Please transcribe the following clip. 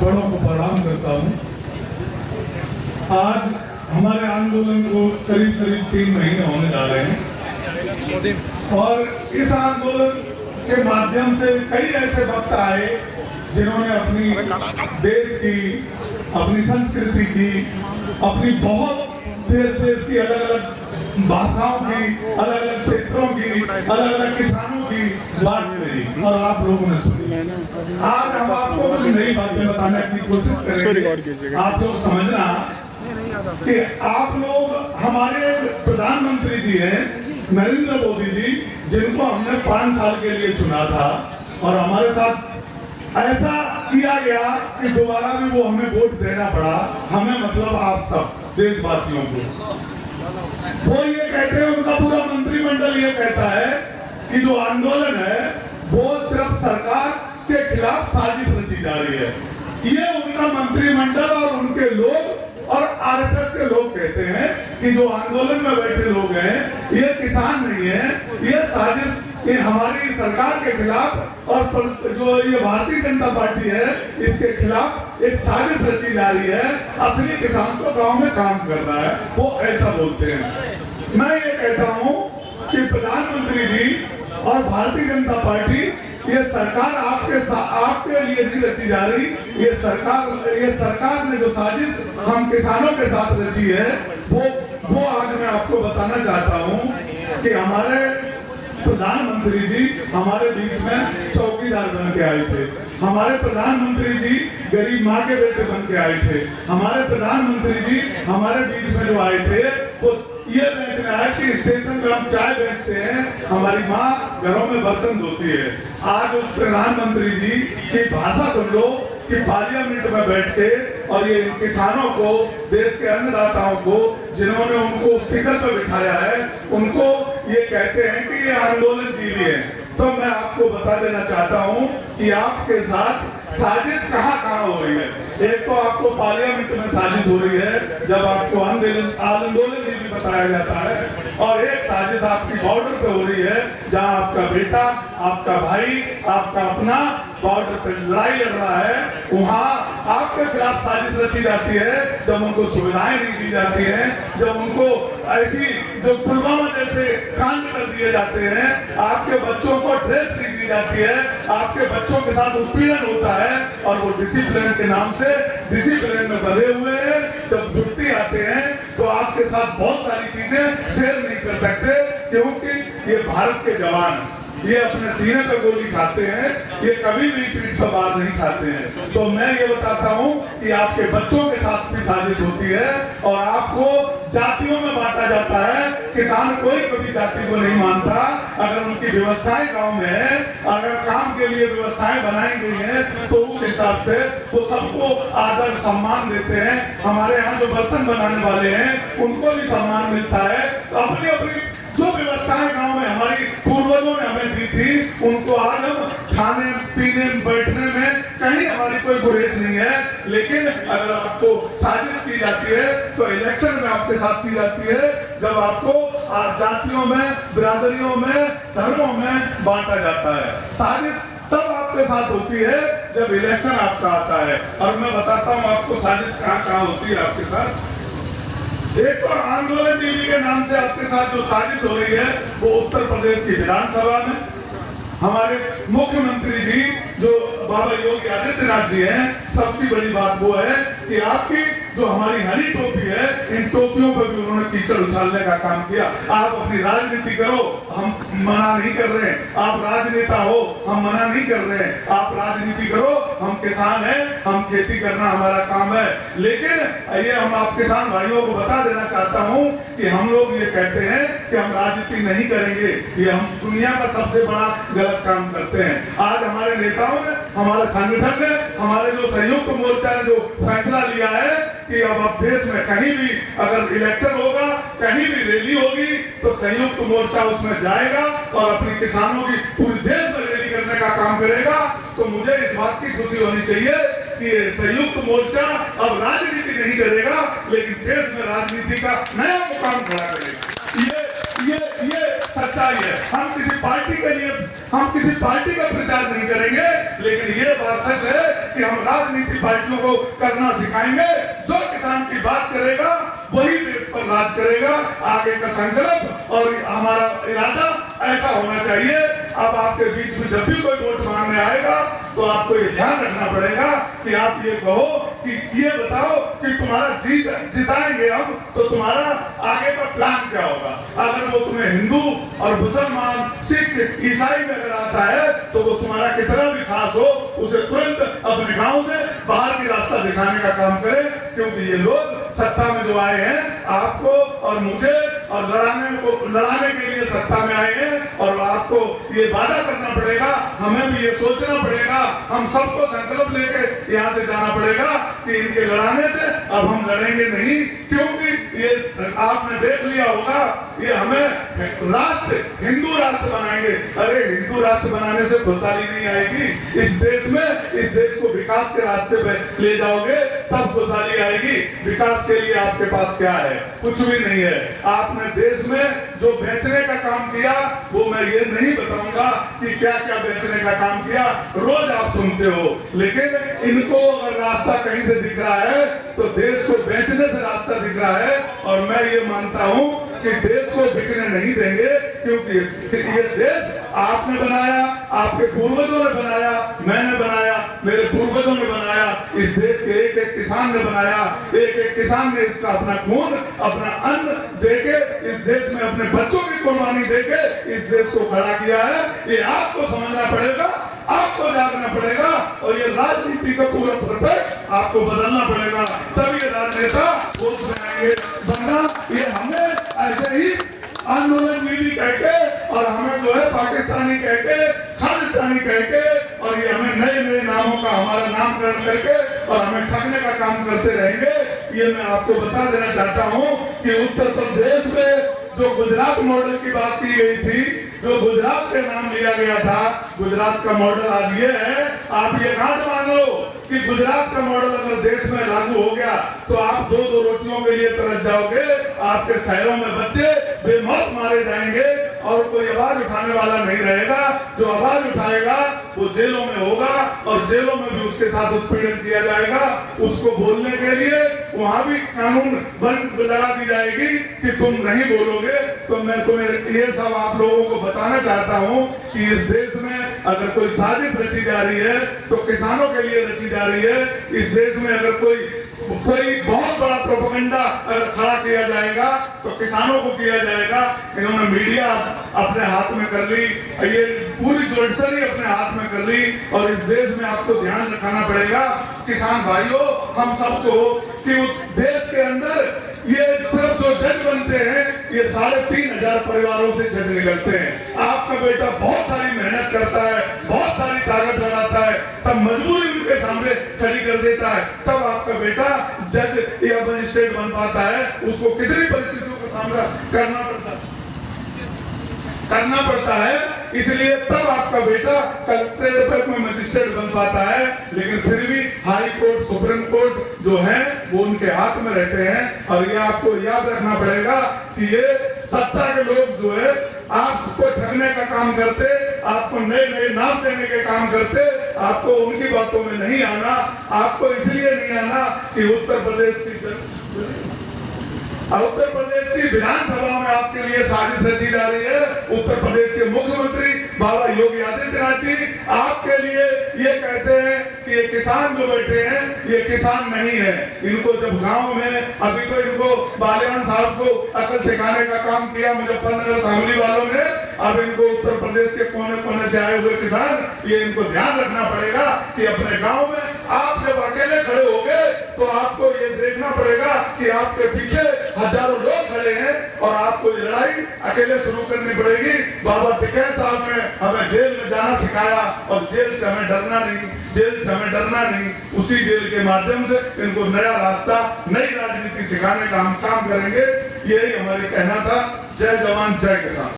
बड़ों को प्रणाम करता हूँ। आज हमारे आंदोलन को करीब 3 महीने होने जा रहे हैं और इस आंदोलन के माध्यम से कई ऐसे वक्त आए जिन्होंने अपनी देश की, अपनी संस्कृति की, अपनी बहुत देश की अलग अलग भाषाओं की, अलग अलग क्षेत्रों की, अलग अलग किसानों की बात करी और आप लोगों ने सुनी। आज हम आपको कुछ नई बातें बताने की कोशिश करेंगे। आप लोग समझना कि आप लोग हमारे प्रधानमंत्री जी हैं नरेंद्र मोदी जी, जिनको हमने 5 साल के लिए चुना था और हमारे साथ ऐसा किया गया कि दोबारा भी वो हमें वोट देना पड़ा, हमें मतलब आप सब देशवासियों को। वो ये कहते हैं, उनका पूरा मंत्रिमंडल ये कहता है कि जो आंदोलन है वो सिर्फ सरकार के खिलाफ साजिश रची जा रही है। ये उनका मंत्रिमंडल और उनके लोग और आरएसएस के लोग कहते हैं कि जो आंदोलन में बैठे लोग हैं ये किसान नहीं है, ये साजिश हमारी सरकार के खिलाफ और जो ये भारतीय जनता पार्टी है इसके खिलाफ एक साजिश रची जा रही है। असली किसान तो गांव में काम कर रहा है, वो ऐसा बोलते हैं। मैं ये कहता हूँ कि प्रधानमंत्री जी और भारतीय जनता पार्टी, ये सरकार आपके लिए नहीं रची जा रही। ये सरकार ने जो साजिश हम किसानों के साथ रची है वो आज मैं आपको बताना चाहता हूँ कि हमारे प्रधानमंत्री जी हमारे बीच में चौकीदार बन के आए थे। हमारे प्रधानमंत्री जी गरीब माँ के बेटे बन के आए थे। हमारे प्रधानमंत्री जी हमारे बीच में जो आए थे वो ये बेचना है कि स्टेशन पे हम चाय बेचते हैं, हमारी माँ घरों में बर्तन धोती है। आज उस प्रधानमंत्री जी की भाषा सुन लो कि पार्लियामेंट में बैठ के और ये किसानों को, देश के अन्नदाताओं को, जिन्होंने उनको शिखर पर बिठाया है, उनको ये कहते हैं कि ये आंदोलन जीवी है। तो मैं आपको बता देना चाहता हूँ कि आपके साथ साजिश कहाँ हो रही है। एक तो आपको पार्लियामेंट में साजिश हो रही है जब आपको आंदोलन जीवी बताया जाता है, और एक साजिश आपकी बॉर्डर पे हो रही है जहाँ आपका बेटा, आपका भाई, आपका अपना बॉर्डर पे लड़ाई लड़ रहा है। वहाँ आपके खिलाफ साजिश रची जाती है जब उनको सुविधाएं नहीं दी जाती हैं, जब उनको ऐसी जो पुलवामा जैसे कांड कर दिए जाते हैं, आपके बच्चों को ड्रेस नहीं दी जाती है, आपके बच्चों के साथ उत्पीड़न होता है और वो डिसिप्लिन के नाम से डिसिप्लिन में बंधे हुए हैं। जब छुट्टी आते हैं तो आपके साथ बहुत सारी चीजें शेयर नहीं कर सकते, क्योंकि ये भारत के जवान, ये अपने सीने पे गोली खाते हैं, ये कभी भी पीठ पर बार नहीं खाते हैं। तो मैं ये बताता हूँ कि आपके बच्चों के साथ भी साजिश होती है और आपको जातियों में बांटा जाता है। किसान कोई कभी जाति को नहीं मानता। अगर उनकी व्यवस्थाएं गांव में है, अगर काम के लिए व्यवस्थाएं बनाई गई हैं तो उस हिसाब से वो सबको आदर सम्मान देते हैं। हमारे यहाँ जो बर्तन बनाने वाले हैं उनको भी सम्मान मिलता है। अपनी अपनी जो व्यवस्थाएं गांव में हमारी पूर्वजों ने हमें दी थी, उनको आज हम खाने पीने बैठने में कहीं हमारी कोई गुरेज नहीं है। लेकिन अगर आपको साजिश की जाती है तो इलेक्शन में आपके साथ की जाती है, जब आपको जातियों में, बिरादरियों में, धर्मों में बांटा जाता है। साजिश तब आपके साथ होती है जब इलेक्शन आपका आता है। और मैं बताता हूँ आपको साजिश कहाँ होती है आपके साथ। एक तो आंदोलन जीवी के नाम से आपके साथ जो साजिश हो रही है वो उत्तर प्रदेश की विधानसभा में हमारे मुख्यमंत्री जी जो बाबा योगी आदित्यनाथ जी हैं, सबसे बड़ी बात वो है कि आपकी जो हमारी हरी टोपी है, इन टोपियों पर भी उन्होंने कीचड़ उछालने का काम किया। आप अपनी राजनीति करो, हम मना नहीं कर रहे हैं। आप राजनेता हो, हम मना नहीं कर रहे हैं। आप राजनीति करो, हम किसान हैं, हम खेती करना हमारा काम है। लेकिन ये हम आप किसान भाइयों को बता देना चाहता हूँ कि हम लोग ये कहते हैं कि हम राजनीति नहीं करेंगे, ये हम दुनिया का सबसे बड़ा गलत काम करते हैं। आज हमारे नेताओं ने, हमारे संगठन ने, हमारे जो संयुक्त मोर्चा ने जो फैसला लिया है कि अब देश में कहीं भी अगर इलेक्शन होगा, कहीं भी रैली होगी तो संयुक्त मोर्चा उसमें जाएगा और अपने किसानों की पूरे देश में रैली करने का काम करेगा। तो मुझे इस बात की खुशी होनी चाहिए कि संयुक्त मोर्चा अब राजनीति नहीं करेगा, लेकिन देश में राजनीति का नया मुकाम खड़ा करेगा। ये सच्चाई है। हम किसी पार्टी के लिए, हम किसी पार्टी का प्रचार नहीं करेंगे, लेकिन ये बात सच है कि हम राजनीति पार्टियों को करना सिखाएंगे। जो किसान की बात करेगा वही देश पर राज करेगा। आगे का संकल्प और हमारा इरादा ऐसा होना चाहिए। अब आपके बीच में जब भी कोई वोट मांगने आएगा तो आपको ये ध्यान रखना पड़ेगा कि आप ये कहो कि ये बताओ कि तुम्हारा जिताएंगे हम तो तुम्हारा आगे का प्लान क्या होगा। अगर वो तुम्हें हिंदू और मुसलमान, सिख, ईसाई में अगर आता है तो वो तुम्हारा कितना भी खास हो, उसे तुरंत अपने गांव से बाहर की रास्ता दिखाने का काम करे। क्योंकि ये लोग सत्ता में जो आए हैं आपको और मुझे और लड़ाने के लिए सत्ता में आए हैं। और आपको ये वादा करना पड़ेगा, हमें भी ये सोचना पड़ेगा, हम सबको संकल्प लेके यहाँ से जाना पड़ेगा कि इनके लड़ाने से अब हम लड़ेंगे नहीं। क्योंकि ये आपने देख लिया होगा, ये हमें राष्ट्र, हिंदू राष्ट्र बनाएंगे। अरे हिंदू राष्ट्र बनाने से खुशहाली नहीं आएगी इस देश में। इस देश को विकास के रास्ते पे ले जाओगे तब खुशहाली आएगी। विकास के लिए आपके पास क्या है? कुछ भी नहीं है। आपने देश में जो बेचने का काम किया वो मैं ये नहीं बताऊंगा कि क्या क्या बेचने का काम किया, रोज आप सुनते हो। लेकिन इनको अगर रास्ता कहीं से दिख रहा है तो देश को बेचने से रास्ता दिख रहा है। और मैं ये मानता हूं कि देश को बिकने नहीं देंगे, क्योंकि ये देश आपने बनाया, आपके पूर्वजों ने बनाया, मैंने बनाया, मेरे पूर्वजों ने बनाया, इस देश के एक एक किसान ने बनाया। एक एक किसान ने इसका अपना खून, अपना अन्न देके, इस देश में अपने बच्चों की कुर्बानी देके इस देश को खड़ा किया है। ये आपको समझना पड़ेगा, आपको जागना पड़ेगा और ये राजनीति का पूरा परफेक्ट आपको बदलना पड़ेगा। तब ये राजनेता वोट में आएंगे। वरना ये हमें ऐसे ही आंदोलन नीति कहके और हमें जो है पाकिस्तानी कहके, खालिस्तानी कहके और ये हमें नए नए नामों का हमारा नामकरण करके और हमें ठगने का काम करते रहेंगे। ये मैं आपको बता देना चाहता हूँ कि उत्तर प्रदेश में जो गुजरात मॉडल की बात की गई थी, जो गुजरात के नाम लिया गया था, गुजरात का मॉडल आज ये है। आप ये गांठ मान लो कि गुजरात का मॉडल अगर देश में लागू हो गया तो आप दो दो रोटियों के लिए तरस जाओगे। आपके शहरों में बच्चे बेमौत मारे जाएंगे और कोई आवाज उठाने वाला नहीं रहेगा। जो आवाज उठाएगा वो जेलों में होगा और जेलों में भी उसके साथ उत्पीड़न किया जाएगा। उसको बोलने के लिए वहां भी कानून बंद लगा दी जाएगी कि तुम नहीं बोलोगे। तो मैं तुम्हें ये सब आप लोगों को बताना चाहता हूँ कि इस देश में अगर कोई साजिश रची जा रही है तो किसानों के लिए रची जा रही है। इस देश में अगर कोई बहुत बड़ा प्रोपेगेंडा अगर खड़ा किया जाएगा तो किसानों को किया जाएगा। इन्होंने मीडिया अपने हाथ में कर ली, ये पूरी जुड़सर ही अपने हाथ में कर ली। और इस देश में आपको ध्यान रखना पड़ेगा किसान भाइयों, हम सबको, कि उस देश के अंदर ये सिर्फ जो जज बनते हैं ये 3500 परिवारों से जज निकलते हैं। आपका बेटा बहुत सारी मेहनत करता है, बहुत सारी ताकत लगाता है, तब मजबूरी उनके सामने खड़ी कर देता है, तब आपका बेटा जज या मजिस्ट्रेट बन पाता है। उसको कितनी परिस्थितियों का सामना करना पड़ता है, इसलिए तब आपका बेटा कलेक्ट्रेट में मजिस्ट्रेट बन पाता है। लेकिन फिर भी हाई कोर्ट, सुप्रीम कोर्ट जो है वो उनके हाथ में रहते हैं। और ये आपको याद रखना पड़ेगा कि ये सत्ता के लोग जो है आपको ठगने का काम करते, आपको नए नए नाम देने के काम करते। आपको उनकी बातों में नहीं आना। आपको इसलिए नहीं आना कि उत्तर प्रदेश की विधानसभा में आपके लिए साजिश रची जा रही है। उत्तर प्रदेश के मुख्यमंत्री बाबा योगी आदित्यनाथ जी आपके लिए ये कहते हैं कि ये किसान जो बैठे हैं ये किसान नहीं है। इनको जब गांव में, अभी तो इनको बालियान साहब को अकल सिखाने का काम किया मुजफ्फरनगर असेंबली वालों ने, अब इनको उत्तर प्रदेश के कोने कोने से आए हुए किसान, ये इनको ध्यान रखना पड़ेगा कि अपने गाँव में आप जब अकेले खड़े होगे तो आपको ये देखना पड़ेगा कि आपके पीछे हजारों लोग खड़े हैं और आपको ये लड़ाई अकेले शुरू करनी पड़ेगी। बाबा टिकैत साहब ने हमें जेल में जाना सिखाया और जेल से हमें डरना नहीं, जेल से हमें डरना नहीं। उसी जेल के माध्यम से इनको नया रास्ता, नई राजनीति सिखाने का हम काम करेंगे। यही हमारी कहना था। जय जवान जय किसान।